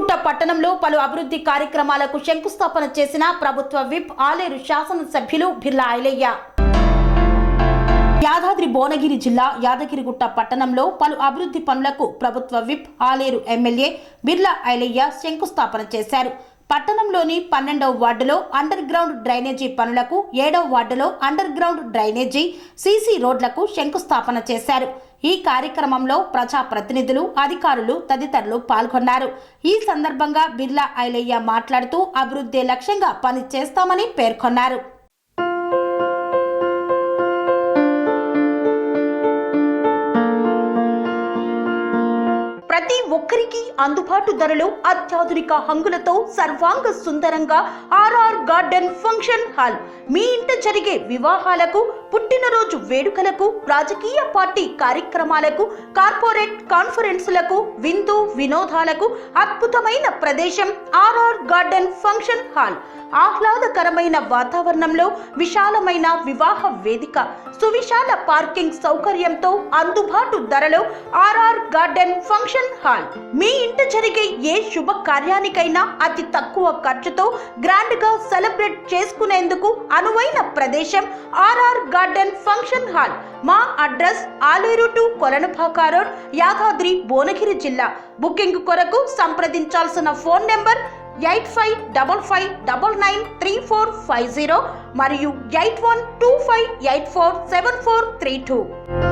యాదగిరిగుట్ట పట్టణంలో పలు అభివృద్ధి కార్యక్రమాలకు శంకుస్థాపన చేసిన ప్రభుత్వ విప్ ఆలేరు శాసనసభ్యులు బిర్లా ఐలయ్య. యాదాద్రి భువనగిరి జిల్లా యాదగిరిగుట్ట పట్టణంలో పలు అభివృద్ధి పనులకు ప్రభుత్వ విప్ ఆలేరు ఎమ్మెల్యే బిర్లా ఐలయ్య శంకుస్థాపన చేశారు. పట్టణంలోని 12వ వార్డులో అండర్ గ్రౌండ్ డ్రైనేజీ పనులకు, 7వ వార్డులో అండర్ గ్రౌండ్ డ్రైనేజీ, సీసీ రోడ్లకు శంకుస్థాపన చేశారు. ఈ కార్యక్రమంలో ప్రజాప్రతినిధులు, అధికారులు తదితరులు పాల్గొన్నారు. ఈ సందర్భంగా బిర్లా ఐలయ్య మాట్లాడుతూ అభివృద్ధి లక్ష్యంగా పని చేస్తామని పేర్కొన్నారు. ప్రతి ఒక్కరికి అందుబాటు ధరలో అత్యాధునిక హంగులతో సర్వాంగ సుందరంగా ఆర్ఆర్ గార్డెన్ ఫంక్షన్ హాల్. మీ ఇంట జరిగే వివాహాలకు, పుట్టినరోజు వేడుకలకు, రాజకీయ పార్టీ కార్యక్రమాలకు, కార్పొరేట్ కాన్ఫరెన్సులకు, విందు వినోదాలకు అద్భుతమైన ప్రదేశం ఆర్ఆర్ గార్డెన్ ఫంక్షన్ హాల్. ఆహ్లాదకరమైన వాతావరణంలో విశాలమైన వివాహ వేదిక, సువిశాల పార్కింగ్ సౌకర్యంతో అందుబాటు ధరలో ఆర్ఆర్ గార్డెన్ ఫంక్షన్ హాల్. మీ ఇంట జరిగే ఏ శుభ కార్యానికైనా అతి తక్కువ ఖర్చుతో గ్రాండ్ గా సెలబ్రేట్ చేసుకునేందుకు అనువైన ప్రదేశం ఆర్ఆర్ గార్డెన్ ఫంక్షన్ హాల్. మా address Aleru to Kolanupaka road, Yadadri Bhuvanagiri జిల్లా. బుకింగ్ కొరకు సంప్రదించాల్సిన ఫోన్ నెంబర్ 8555993450 మరియు 8125847432.